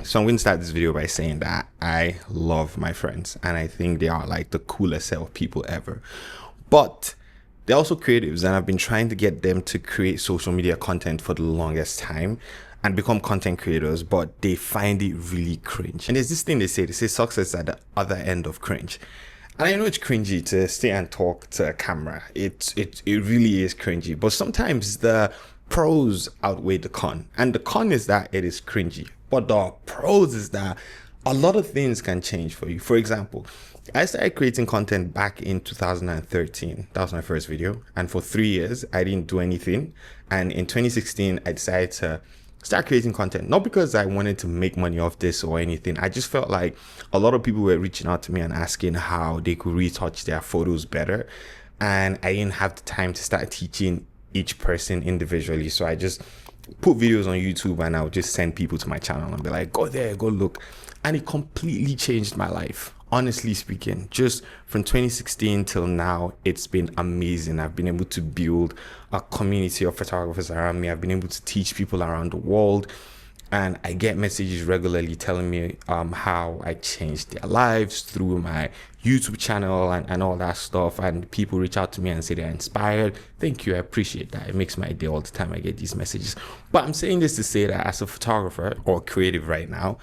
So I'm going to start this video by saying that I love my friends and I think they are like the coolest set of people ever. But they're also creatives, and I've been trying to get them to create social media content for the longest time and become content creators, but they find it really cringe. And there's this thing they say success at the other end of cringe. And I know it's cringy to stay and talk to a camera. It really is cringy, but sometimes the pros outweigh the con. And the con is that it is cringy, but the pros is that a lot of things can change for you. For example, I started creating content back in 2013. That was my first video. And for 3 years, I didn't do anything. And in 2016, I decided to start creating content, not because I wanted to make money off this or anything. I just felt like a lot of people were reaching out to me and asking how they could retouch their photos better. And I didn't have the time to start teaching each person individually. So I just put videos on YouTube and I would just send people to my channel and be like, go there, go look. And it completely changed my life. Honestly speaking, just from 2016 till now, it's been amazing. I've been able to build a community of photographers around me. I've been able to teach people around the world. And I get messages regularly telling me how I changed their lives through my YouTube channel and all that stuff. And people reach out to me and say they're inspired. Thank you. I appreciate that. It makes my day all the time I get these messages. But I'm saying this to say that as a photographer or creative right now,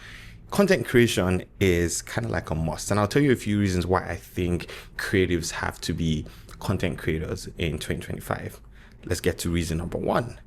content creation is kind of like a must. And I'll tell you a few reasons why I think creatives have to be content creators in 2025. Let's get to reason number one.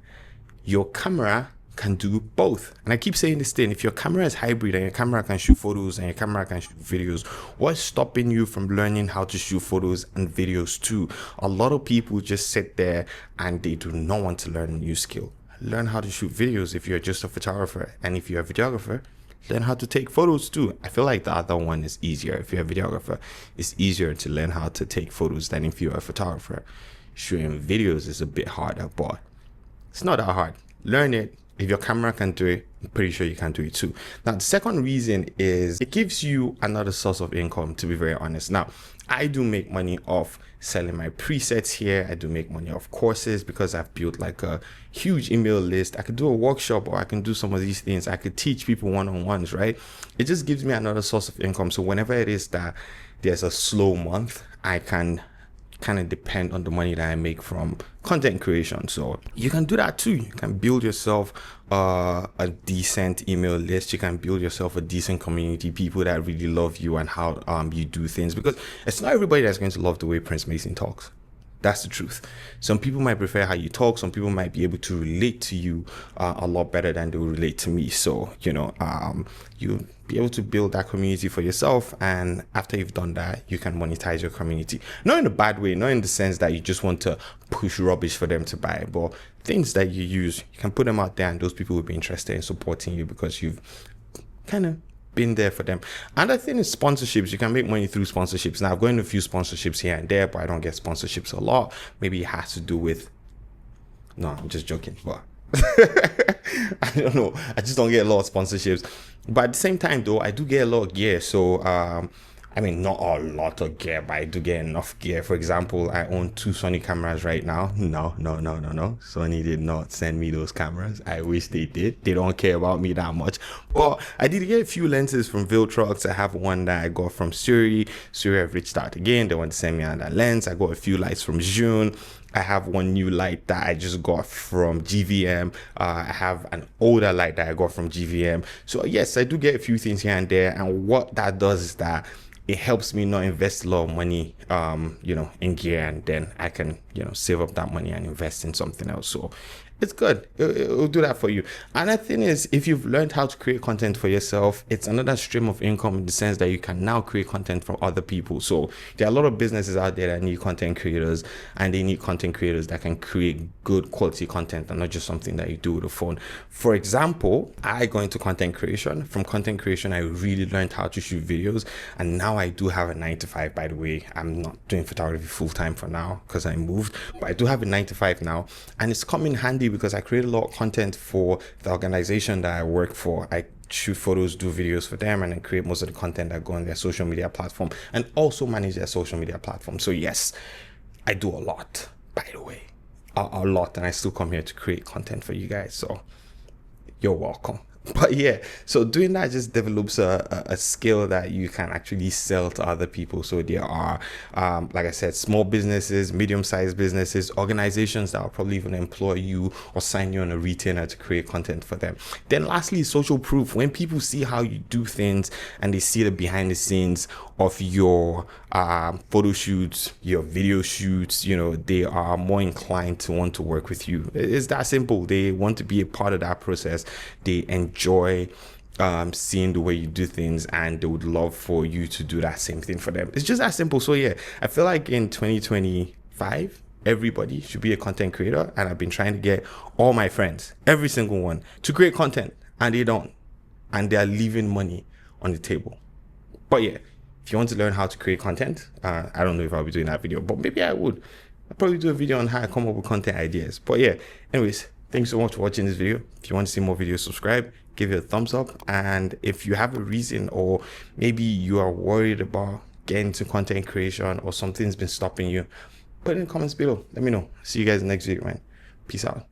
Your camera can do both. And I keep saying this thing, if your camera is hybrid and your camera can shoot photos and your camera can shoot videos, what's stopping you from learning how to shoot photos and videos too? A lot of people just sit there and they do not want to learn a new skill. Learn how to shoot videos if you're just a photographer. And if you're a videographer, learn how to take photos too. I feel like the other one is easier. If you're a videographer, it's easier to learn how to take photos than if you're a photographer. Shooting videos is a bit harder, but it's not that hard. Learn it. If your camera can do it, I'm pretty sure you can do it too. Now, the second reason is it gives you another source of income, to be very honest. Now, I do make money off selling my presets here. I do make money off courses because I've built like a huge email list. I could do a workshop or I can do some of these things. I could teach people one-on-ones, right? It just gives me another source of income. So whenever it is that there's a slow month, I can kind of depend on the money that I make from content creation. So you can do that too. You can build yourself a decent email list. You can build yourself a decent community, people that really love you and how you do things, because it's not everybody that's going to love the way Prince Mason talks. That's the truth. Some people might prefer how you talk. Some people might be able to relate to you a lot better than they will relate to me. So, you'll be able to build that community for yourself. And after you've done that, you can monetize your community. Not in a bad way, not in the sense that you just want to push rubbish for them to buy, but things that you use, you can put them out there and those people will be interested in supporting you because you've kind of been there for them. Another thing is sponsorships. You can make money through sponsorships. Now, I've gone to a few sponsorships here and there, but I don't get sponsorships a lot. Maybe it has to do with, no, I'm just joking, but I don't know. I just don't get a lot of sponsorships. But at the same time though, I do get a lot of gear. So not a lot of gear, but I do get enough gear. For example, I own 2 Sony cameras right now. No. Sony did not send me those cameras. I wish they did. They don't care about me that much. But I did get a few lenses from Viltrox. I have one that I got from Suri. Suri have reached out again. They want to send me another lens. I got a few lights from June. I have one new light that I just got from GVM. I have an older light that I got from GVM. So yes, I do get a few things here and there. And what that does is that it helps me not invest a lot of money, in gear, and then I can, save up that money and invest in something else. So it's good. It'll do that for you. Another thing is, if you've learned how to create content for yourself, it's another stream of income in the sense that you can now create content for other people. So there are a lot of businesses out there that need content creators, and they need content creators that can create good quality content and not just something that you do with a phone. For example, I go into content creation. From content creation, I really learned how to shoot videos, and now I do have a 9-to-5. By the way, I'm not doing photography full-time for now because I moved, but I do have a 9-to-5 now, and it's come in handy because I create a lot of content for the organization that I work for. I shoot photos, do videos for them, and I create most of the content that go on their social media platform and also manage their social media platform. So yes, I do a lot, by the way, a lot, and I still come here to create content for you guys. So you're welcome. But yeah, so doing that just develops a skill that you can actually sell to other people. So there are, like I said, small businesses, medium-sized businesses, organizations that will probably even employ you or sign you on a retainer to create content for them. Then lastly, social proof. When people see how you do things and they see the behind the scenes of your photo shoots, your video shoots, they are more inclined to want to work with you. It's that simple. They want to be a part of that process. They enjoy seeing the way you do things, and they would love for you to do that same thing for them. It's just that simple. So yeah, I feel like in 2025, everybody should be a content creator, and I've been trying to get all my friends, every single one, to create content, and they don't, and they are leaving money on the table. But yeah, if you want to learn how to create content, I don't know if I'll be doing that video, but maybe I would. I'll probably do a video on how I come up with content ideas. But yeah, anyways, thanks so much for watching this video. If you want to see more videos, subscribe, give it a thumbs up. And if you have a reason, or maybe you are worried about getting into content creation, or something's been stopping you, put it in the comments below. Let me know. See you guys in the next video, man. Peace out.